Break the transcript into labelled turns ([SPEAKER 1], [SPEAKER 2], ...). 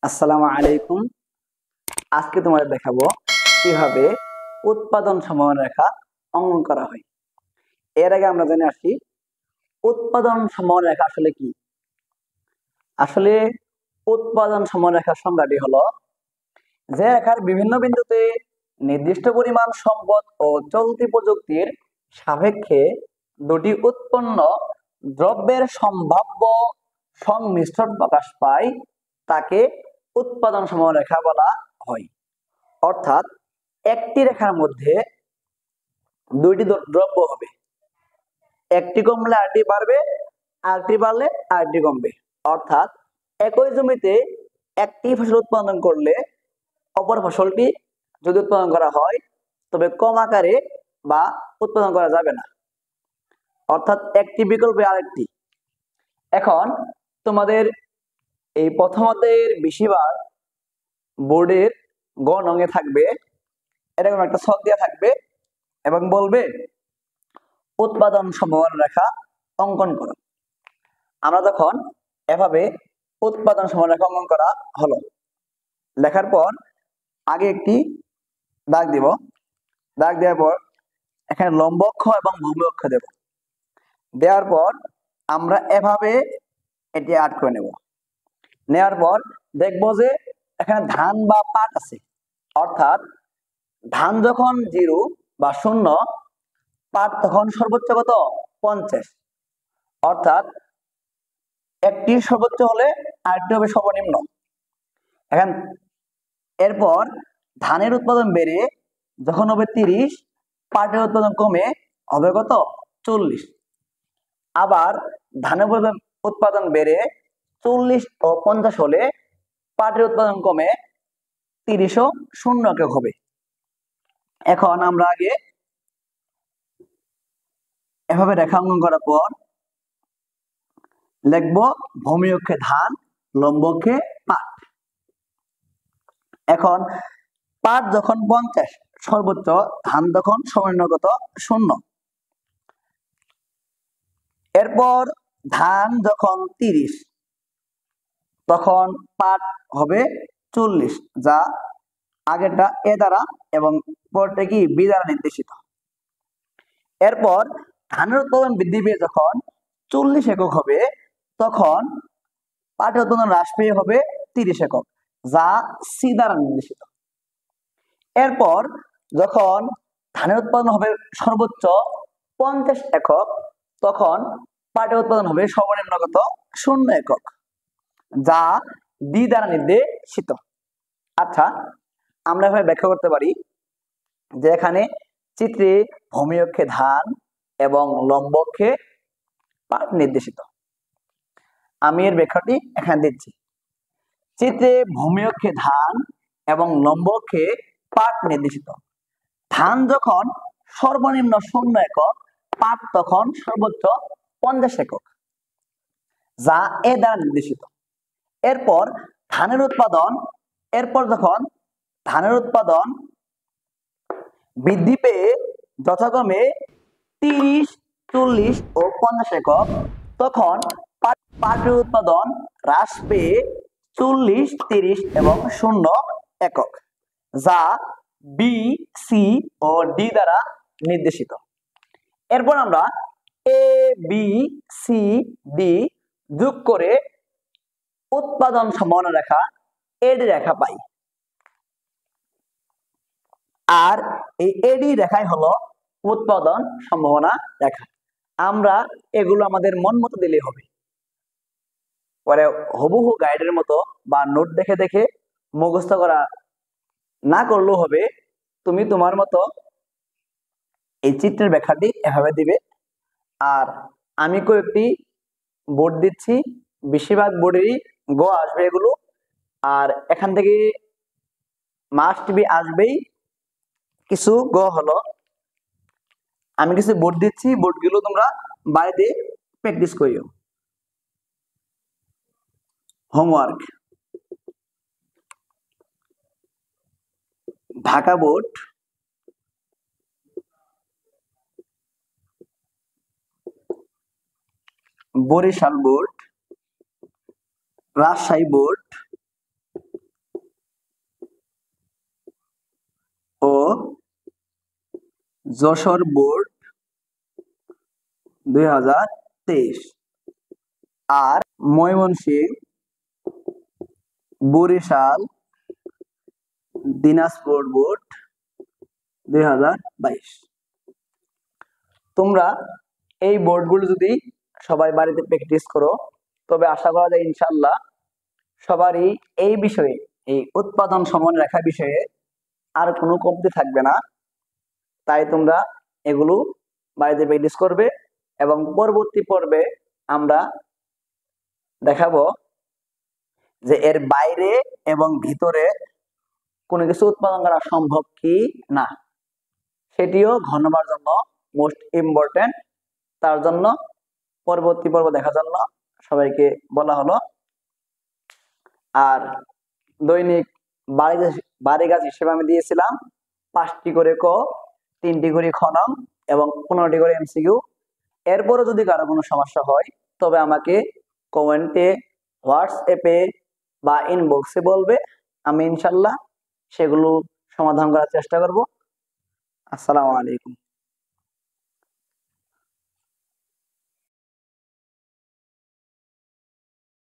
[SPEAKER 1] আসসালামু আলাইকুম। আজকে তোমাদের দেখাবো কিভাবে উৎপাদন সমরেখা অঙ্কন করা হয়। এর আগে আমরা জেনে আসি উৎপাদন সমরেখা আসলে কি। আসলে উৎপাদন সমরেখার সংজ্ঞাটি হলো যে রেখার বিভিন্ন বিন্দুতে নির্দিষ্ট পরিমাণ সম্পদ ও চলতি প্রযুক্তির সাপেক্ষে দুটি উৎপন্ন দ্রব্যের সম্ভাব্য সংমিশ্রণ প্রকাশ পায় তাকে উৎপাদন সমরেখা বলা হয়। অর্থাৎ একটি রেখার মধ্যে দুইটি দ্রব্য হবে, একটি কমলে আরেকটি বাড়বে, আরেকটি বাড়লে আরেকটি কমবে। অর্থাৎ একই জমিতে একটি ফসল উৎপাদন করলে অপর ফসলটি যদি উৎপাদন করা হয় তবে কম আকারে বা উৎপাদন করা যাবে না, অর্থাৎ একটি বিকল্পে আরেকটি। এখন তোমাদের এই প্রথমার্ধের বেশিরভাগ বোর্ডের গ নঙে থাকবে এরকম একটা ছক দেওয়া থাকবে এবং বলবে উৎপাদন সমরেখা অঙ্কন করো। আমরা যখন এভাবে উৎপাদন সমরেখা অঙ্কন করা হলো, লেখার পর আগে একটি দাগ দিব, দাগ দেওয়ার পর এখানে লম্ব অক্ষ এবং ভূমি অক্ষ দেব, দেওয়ার পর আমরা এভাবে এটি আট করে নেব। নেওয়ার পর দেখবো যে এখানে ধান বা পাট আছে, অর্থাৎ ধান যখন 0 বা 0, পাট তখন সর্বোচ্চ কত 50, অর্থাৎ একটি সর্বোচ্চ হলে আরেকটি হবে সর্বনিম্ন। এখন এরপর ধানের উৎপাদন বেড়ে যখন হবে 30, পাটের উৎপাদন কমে হবে কত 40। আবার ধানের উৎপাদন বেড়ে 40 ও 50 হলে পাটের উৎপাদন কমে 30 ও 0 একক হবে। এখন আমরা আগে এভাবে রেখা অঙ্কন করার পর লিখবো ভূমি অক্ষে ধান, লম্ব অক্ষে পাট। এখন পাট যখন 50 সর্বোচ্চ, ধান তখন সর্বনিম্ন কত 0। এরপর ধান যখন 30 তখন পাট হবে 40, যা আগেরটা এ দ্বারা এবং পরটা কি বি দ্বারা নির্দেশিত। এরপর ধানের উৎপাদন বৃদ্ধি পেয়ে যখন 40 একক হবে তখন পাটের উৎপাদন হ্রাস পেয়ে হবে 30 একক, যা সি দ্বারা নির্দেশিত। এরপর যখন ধানের উৎপাদন হবে সর্বোচ্চ 50 একক তখন পাটের উৎপাদন হবে সর্বনিম্ন কত 0 একক, যা ডি দ্বারা নির্দেশিত। আচ্ছা, আমরা এভাবে ব্যাখ্যা করতে পারি যে এখানে চিত্রে ভূমি অক্ষে ধান এবং লম্ব অক্ষে পাট নির্দেশিত। আমি এর ব্যাখ্যাটি এখানে দিচ্ছি। চিত্রে ভূমি অক্ষে ধান এবং লম্ব অক্ষে পাট নির্দেশিত। ধান যখন সর্বনিম্ন 0 একক, পাট তখন সর্বোচ্চ 50 একক, যা এ দ্বারা নির্দেশিত। এরপর যখন ধানের উৎপাদন বৃদ্ধি পেয়ে যথাক্রমে 30, 40 ও 50 একক তখন পাটের উৎপাদন হ্রাস পেয়ে 40, 30 এবং 0 একক, যা বি, সি ও ডি দ্বারা নির্দেশিত। এরপর আমরা এ, বি, সি, ডি যোগ করে উৎপাদন সম্ভাবনা রেখা এডি রেখা পাই। আর এই এডি রেখাই হলো উৎপাদন সম্ভাবনা রেখা। আমরা এগুলো আমাদের মন মতো দিলেই হবে, পরে হুবহু গাইডের মতো বা নোট দেখে দেখে মুখস্থ করা না করলেও হবে। তুমি তোমার মতো এই চিত্রের ব্যাখ্যাটি এভাবে দিবে। আর আমি কয়েকটি বোর্ড দিচ্ছি, বেশিরভাগ বোর্ডেরই গ আসবে এগুলো, আর এখান থেকে মাস্ট বি আসবেই কিছু গ হলো। আমি কিছু বোর্ড দিচ্ছি, বোর্ডগুলো তোমরা বাড়িতে প্র্যাকটিস করিও। Homework: Dhaka board, Barishal board, Rajshahi board, ও যশোর বোর্ড 2023, আর ময়মনসিংহ, বরিশাল, দিনাজপুর বোর্ড 2022। তোমরা এই বোর্ডগুলো যদি সবাই বাড়িতে প্র্যাকটিস করো, তবে আশা করা যায় ইনশাল্লাহ সবারই এই বিষয়ে, এই উৎপাদন সমন্বয় বিষয়ে আর কোনো কমতি থাকবে না। তাই তোমরা এগুলো বাড়িতে প্র্যাকটিস করবে, এবং পরবর্তী পর্বে আমরা দেখাবো যে এর বাইরে এবং ভিতরে কোনো কিছু উৎপাদন করা সম্ভব কি না, সেটিও ঘনাবার জন্য মোস্ট ইম্পর্টেন্ট। তার জন্য পরবর্তী পর্ব দেখার জন্য সবাইকে বলা হলো। আর দৈনিক বাড়ি কাজ হিসেবে আমি দিয়েছিলাম 5টি করে ক, 3টি করে খ নং এবং 15টি করে এমসিকিউ। এরপরও যদি কারো কোনো সমস্যা হয় তবে আমাকে কমেন্টে, হোয়াটসঅ্যাপে বা ইনবক্সে বলবে, আমি ইনশাল্লাহ সেগুলো সমাধান করার চেষ্টা করব। আসসালামু আলাইকুম।